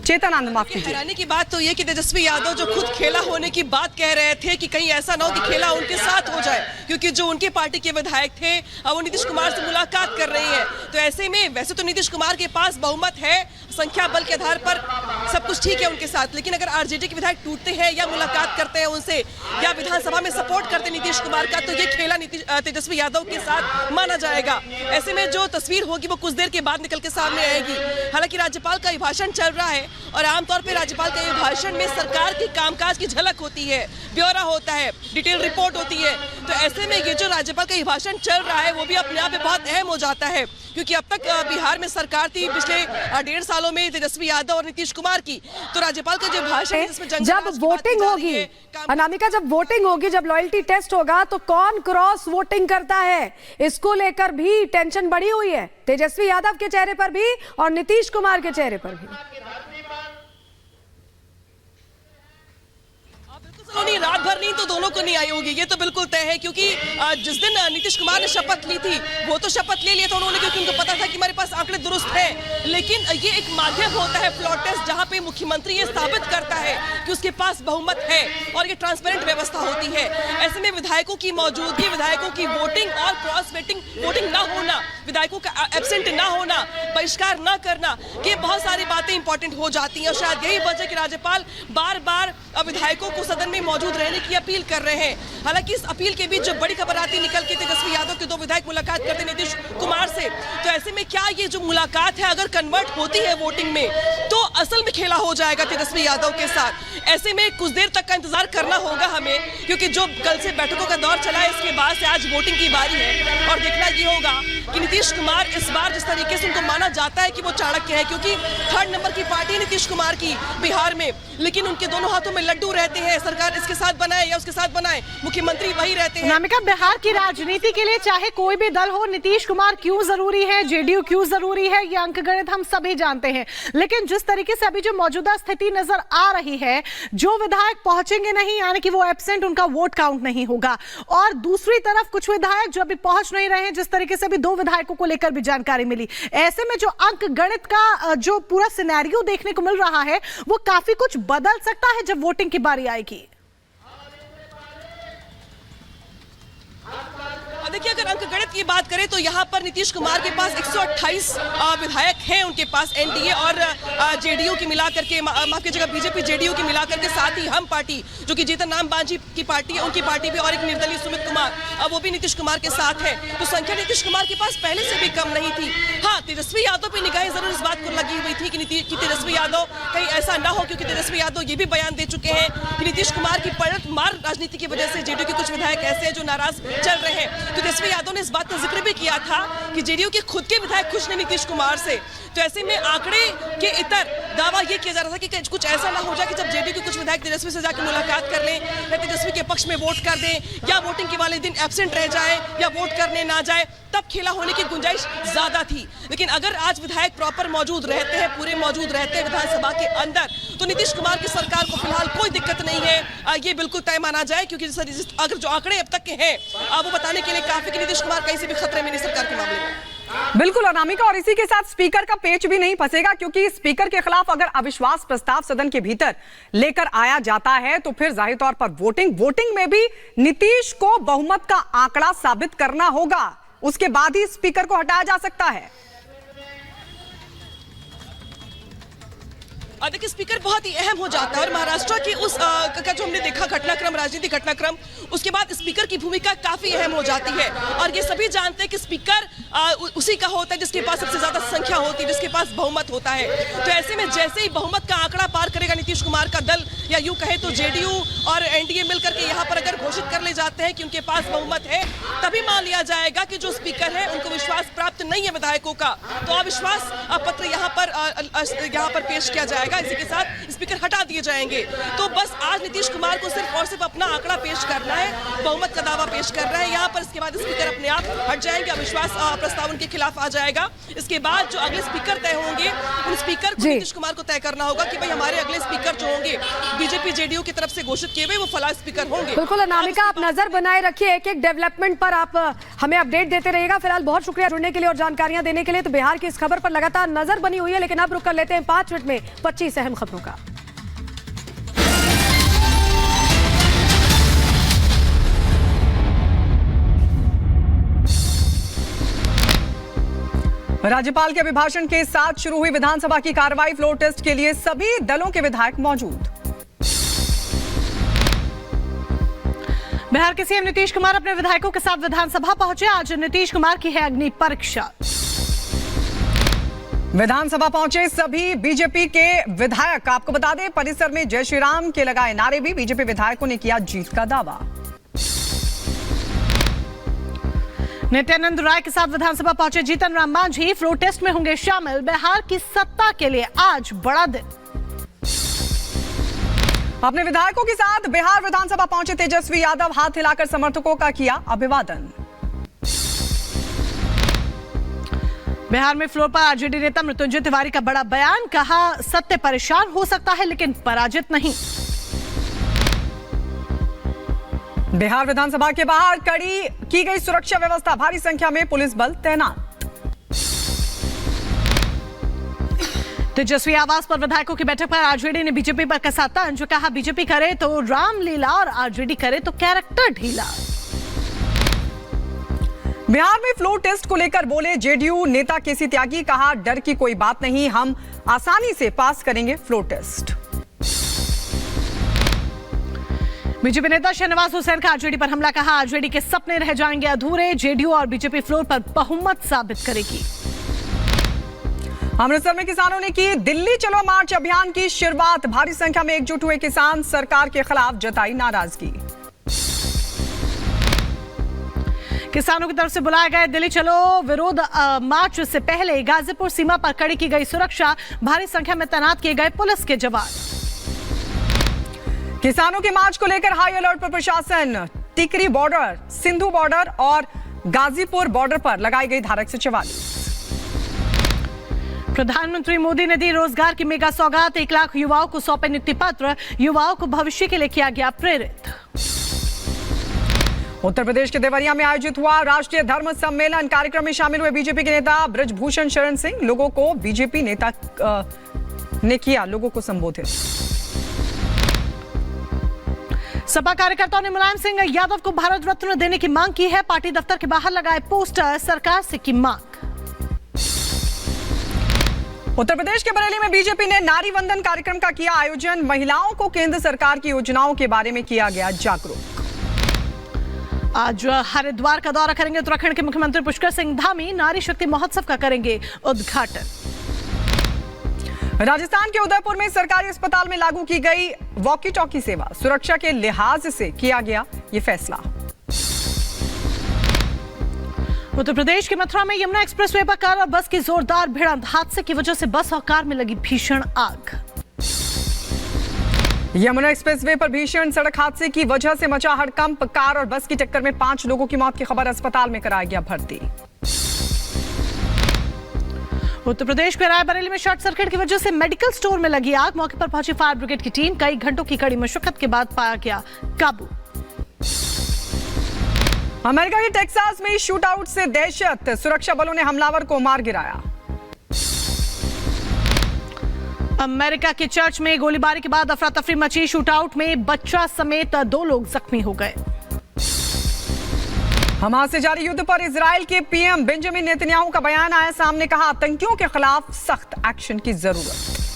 चेतन आनंद, माफ कीजिए। हैरानी की बात तो ये कि तेजस्वी यादव जो खुद खेला होने की बात कह रहे थे कि कहीं ऐसा ना हो कि खेला उनके साथ हो जाए, क्योंकि जो उनकी पार्टी के विधायक थे वो नीतीश कुमार से मुलाकात कर रही है। तो ऐसे में वैसे तो नीतीश कुमार के पास बहुमत है, संख्या बल के आधार पर सब कुछ ठीक है उनके साथ, लेकिन अगर आरजेडी के विधायक टूटते हैं या मुलाकात करते हैं उनसे या विधानसभा में सपोर्ट करते नीतीश कुमार का, तो ये खेला तेजस्वी यादव के साथ माना जाएगा। ऐसे में जो तस्वीर होगी वो कुछ देर के बाद निकल के सामने आएगी। हालांकि राज्यपाल का अभिभाषण चल रहा है और आमतौर पर राज्यपाल के अभिभाषण में सरकार की कामकाज की झलक होती है, ब्यौरा होता है, डिटेल रिपोर्ट होती है। तो ऐसे में ये जो राज्यपाल का अभिभाषण चल रहा है वो भी अपने आप में बहुत अहम हो जाता है, क्योंकि अब तक बिहार में सरकार थी पिछले 1.5 सालों में तेजस्वी यादव और नीतीश कुमार की। तो राज्यपाल का जो भाषण है इसमें जब वोटिंग होगी अनामिका, जब वोटिंग होगी, जब लॉयल्टी टेस्ट होगा तो कौन क्रॉस वोटिंग करता है, इसको लेकर भी टेंशन बढ़ी हुई है तेजस्वी यादव के चेहरे पर भी और नीतीश कुमार के चेहरे पर भी। रात भर नींद तो दोनों को नहीं आई होगी, ये तो बिल्कुल तय है, क्योंकि जिस दिन नीतीश कुमार ने शपथ ली थी वो तो शपथ ले लिया था उन्होंने, क्योंकि उनको पता था कि हमारे पास आंकड़े दुरुस्त हैं। लेकिन ये एक माध्यम होता है फ्लोर टेस्ट, जहां पे मुख्यमंत्री ये साबित करता है कि उसके पास बहुमत है और ये ट्रांसपेरेंट व्यवस्था होती है। ऐसे में विधायकों की मौजूदगी, विधायकों की वोटिंग और क्रॉस वोटिंग ना होना, विधायकों का एब्सेंट ना होना, बहिष्कार ना करना, ये बहुत सारी बातें इंपॉर्टेंट हो जाती हैं। और शायद यही वजह कि राज्यपाल बार बार विधायकों को सदन में मौजूद रहने की अपील कर रहे हैं। हालांकि इस अपील के बीच जो बड़ी खबर आती निकल के तेजस्वी यादव के 2 विधायक मुलाकात करते नीतीश कुमार से, तो ऐसे में क्या ये जो मुलाकात है अगर कन्वर्ट होती है वोटिंग में तो असल में खेला हो जाएगा तेजस्वी यादव के साथ। ऐसे में कुछ देर तक का इंतजार करना होगा हमें, क्योंकि जो कल से बैठकों का दौर चला है इसके बाद से आज वोटिंग की बारी है और देखना ये होगा कि नीतीश कुमार इस बार जिस तरीके से उनको माना जाता है कि वो चाणक्य है, क्योंकि 3rd नंबर की पार्टी है नीतीश कुमार की बिहार में, लेकिन उनके दोनों हाथों में लड्डू रहते हैं, सरकार इसके साथ बनाए या उसके साथ बनाए, मुख्यमंत्री वही रहते हैं। अनामिका, बिहार की राजनीति के लिए चाहे कोई भी दल हो, नीतीश कुमार क्यों जरूरी है, जेडीयू क्यों जरूरी है, ये अंकगणित हम सभी जानते हैं। लेकिन जिस तरीके से अभी जो मौजूदा स्थिति नजर आ रही है, जो विधायक पहुंचेंगे नहीं, यानी कि वो एब्सेंट, उनका वोट काउंट नहीं होगा, और दूसरी तरफ कुछ विधायक जो अभी पहुंच नहीं रहे हैं, जिस तरीके से अभी 2 विधायकों को लेकर भी जानकारी मिली, ऐसे में जो अंकगणित का जो पूरा सिनेरियो देखने को मिल रहा है वो काफी कुछ बदल सकता है जब वोटिंग की बारी आएगी। देखिए, अगर अंकगणित की बात करें तो यहाँ पर नीतीश कुमार के पास 128 विधायक हैं उनके पास, एनडीए और जेडीयू की मिलाकर के, माफ कीजिएगा बीजेपी जेडीयू की मिलाकर के, साथ ही हम पार्टी जो कि जीतन राम मांझी की पार्टी है उनकी पार्टी भी, और एक निर्दलीय सुमित कुमार, वो भी नीतीश कुमार के साथ है। तो संख्या नीतीश कुमार के पास पहले से भी कम नहीं थी। हाँ, तेजस्वी यादव पर निगाहें जरूर इस बात को लगी हुई थी कि तेजस्वी यादव कहीं ऐसा ना हो, क्योंकि तेजस्वी यादव ये भी बयान दे चुके हैं कि नीतीश कुमार की पलट मार राजनीति की वजह से जेडीयू के कुछ विधायक ऐसे हैं जो नाराज चल रहे हैं। तेजस्वी यादव ने इस बात का जिक्र भी किया था कि जेडीयू के खुद के विधायक खुश नहीं नीतीश कुमार से। तो ऐसे में आंकड़े के इतर दावा ये किया जा रहा था कि कुछ ऐसा ना हो जाए कि जब जेडीयू के कुछ विधायक तेजस्वी से जाकर मुलाकात कर लें या तेजस्वी के पक्ष में वोट कर दें या वोटिंग के वाले दिन एब्सेंट रह जाए या वोट करने ना जाए, तब खेला होने की गुंजाइश ज्यादा थी। लेकिन अगर आज विधायक प्रॉपर मौजूद रहते हैं, पूरे मौजूद रहते हैं विधानसभा के अंदर, तो नीतीश कुमार की सरकार को फिलहाल कोई दिक्कत नहीं है, ये बिल्कुल तय माना जाए, क्योंकि अगर जो आंकड़े अब तक के हैं वो बताने के लिए काफी कि नीतीश कुमार कहीं से भी खतरे में नहीं सरकार के मामले में। बिल्कुल अनामिका, और इसी के साथ स्पीकर का पेच भी नहीं फंसेगा, क्योंकि स्पीकर के खिलाफ अगर अविश्वास प्रस्ताव सदन के भीतर लेकर आया जाता है तो फिर जाहिर तौर पर वोटिंग में भी नीतीश को बहुमत का आंकड़ा साबित करना होगा, उसके बाद ही स्पीकर को हटाया जा सकता है। देखिए, स्पीकर बहुत ही अहम हो जाता है और महाराष्ट्र की उस का जो हमने देखा घटनाक्रम, राजनीतिक घटनाक्रम, उसके बाद स्पीकर की भूमिका काफी अहम हो जाती है। और ये सभी जानते हैं कि स्पीकर उसी का होता है जिसके पास सबसे ज्यादा संख्या होती है, जिसके पास बहुमत होता है। तो ऐसे में जैसे ही बहुमत का आंकड़ा पार करेगा नीतीश कुमार का दल, या यूं कहे तो जेडीयू और एनडीए मिलकर के यहाँ पर अगर घोषित कर ले जाते हैं कि उनके पास बहुमत है, तभी मान लिया जाएगा कि जो स्पीकर है उनको विश्वास प्राप्त नहीं है विधायकों का, तो अविश्वास पत्र यहाँ पर पेश किया जाएगा। इसी के साथ स्पीकर हटा दिए जाएंगे। तो बस आज नीतीश कुमार को सिर्फ और सिर्फ अपना आंकड़ा पेश करना है, बहुमत का दावा पेश कर रहे हैं यहाँ पर। इसके बाद स्पीकर अपने आप हट जाएंगे, अविश्वास प्रस्ताव उनके खिलाफ आ जाएगा। इसके बाद जो अगले स्पीकर तय होंगे उन स्पीकर स्पीकर को नीतीश कुमार को तय करना होगा कि भाई हमारे अगले स्पीकर जो होंगे बीजेपी जेडीयू की तरफ से घोषित किए हुए वो फला स्पीकर होंगे। बिल्कुल अनामिका, आप नजर बनाए रखिए, एक एक डेवलपमेंट पर आप हमें अपडेट देते रहिएगा। फिलहाल बहुत शुक्रिया जुड़ने के लिए और जानकारियां देने के लिए। तो बिहार की इस खबर पर लगातार नजर बनी हुई है, लेकिन अब रुक कर लेते हैं 5 मिनट में 25 अहम खबरों का। राज्यपाल के अभिभाषण के साथ शुरू हुई विधानसभा की कार्रवाई। फ्लोर टेस्ट के लिए सभी दलों के विधायक मौजूद। बिहार के सीएम नीतीश कुमार अपने विधायकों के साथ विधानसभा पहुंचे। आज नीतीश कुमार की है अग्नि परीक्षा। विधानसभा पहुंचे सभी बीजेपी के विधायक। आपको बता दें, परिसर में जय श्री राम के लगाए नारे भी। बीजेपी विधायकों ने किया जीत का दावा। नित्यानंद राय के साथ विधानसभा पहुंचे जीतन राम मांझी। फ्लोर टेस्ट में होंगे शामिल। बिहार की सत्ता के लिए आज बड़ा दिन। अपने विधायकों के साथ बिहार विधानसभा पहुंचे तेजस्वी यादव। हाथ हिलाकर समर्थकों का किया अभिवादन। बिहार में फ्लोर पर आरजेडी नेता मृत्युंजय तिवारी का बड़ा बयान। कहा, सत्य परेशान हो सकता है लेकिन पराजित नहीं। बिहार विधानसभा के बाहर कड़ी की गई सुरक्षा व्यवस्था। भारी संख्या में पुलिस बल तैनात। तेजस्वी आवास पर विधायकों की बैठक पर आरजेडी ने बीजेपी पर कसा तंज। कहा, बीजेपी करे तो रामलीला और आरजेडी करे तो कैरेक्टर ढीला। बिहार में फ्लोर टेस्ट को लेकर बोले जेडीयू नेता केसी त्यागी। कहा, डर की कोई बात नहीं, हम आसानी से पास करेंगे फ्लोर टेस्ट। बीजेपी नेता शहनवाज हुसैन का आरजेडी पर हमला। कहा, आरजेडी के सपने रह जाएंगे अधूरे। जेडीयू और बीजेपी फ्लोर पर बहुमत साबित करेगी। अमृतसर में किसानों ने की दिल्ली चलो मार्च अभियान की शुरुआत। भारी संख्या में एकजुट हुए किसान। सरकार के खिलाफ जताई नाराजगी। किसानों की तरफ से बुलाए गए दिल्ली चलो विरोध मार्च से पहले गाजीपुर सीमा पर कड़ी की गई सुरक्षा। भारी संख्या में तैनात किए गए पुलिस के जवान। किसानों के मार्च को लेकर हाई अलर्ट पर प्रशासन। टिकरी बॉर्डर, सिंधु बॉर्डर और गाजीपुर बॉर्डर पर लगाई गई धारा 144। प्रधानमंत्री मोदी ने दी रोजगार की मेगा सौगात। 1 लाख युवाओं को सौंपे नियुक्ति पत्र। युवाओं को भविष्य के लिए किया गया प्रेरित। उत्तर प्रदेश के देवरिया में आयोजित हुआ राष्ट्रीय धर्म सम्मेलन। कार्यक्रम में शामिल हुए बीजेपी के नेता ब्रजभूषण शरण सिंह। लोगों को बीजेपी नेता ने किया लोगों को संबोधित। सपा कार्यकर्ताओं ने मुलायम सिंह यादव को भारत रत्न देने की मांग की है। पार्टी दफ्तर के बाहर लगाए पोस्टर। सरकार से की मांग। उत्तर प्रदेश के बरेली में बीजेपी ने नारी वंदन कार्यक्रम का किया आयोजन। महिलाओं को केंद्र सरकार की योजनाओं के बारे में किया गया जागरूक। आज हरिद्वार का दौरा करेंगे उत्तराखंड के मुख्यमंत्री पुष्कर सिंह धामी। नारी शक्ति महोत्सव का करेंगे उद्घाटन। राजस्थान के उदयपुर में सरकारी अस्पताल में लागू की गई वॉकी टॉकी सेवा। सुरक्षा के लिहाज से किया गया ये फैसला। उत्तर प्रदेश के मथुरा में यमुना एक्सप्रेसवे पर कार और बस की जोरदार भिड़ंत। हादसे की वजह से बस और कार में लगी भीषण आग। यमुना एक्सप्रेसवे पर भीषण सड़क हादसे की वजह से मचा हड़कंप। कार और बस की टक्कर में 5 लोगों की मौत की खबर। अस्पताल में कराया गया भर्ती। उत्तर प्रदेश के रायबरेली में शॉर्ट सर्किट की वजह से मेडिकल स्टोर में लगी आग। मौके पर पहुंची फायर ब्रिगेड की टीम। कई घंटों की कड़ी मशक्कत के बाद पाया गया काबू। अमेरिका के टेक्सास में शूट आउट से दहशत। सुरक्षा बलों ने हमलावर को मार गिराया। अमेरिका के चर्च में गोलीबारी के बाद अफरा तफरी मची। शूट आउट में बच्चा समेत 2 लोग जख्मी हो गए। हमास से जारी युद्ध पर इजराइल के पीएम बेंजामिन नेतन्याहू का बयान आया सामने। कहा, आतंकियों के खिलाफ सख्त एक्शन की जरूरत।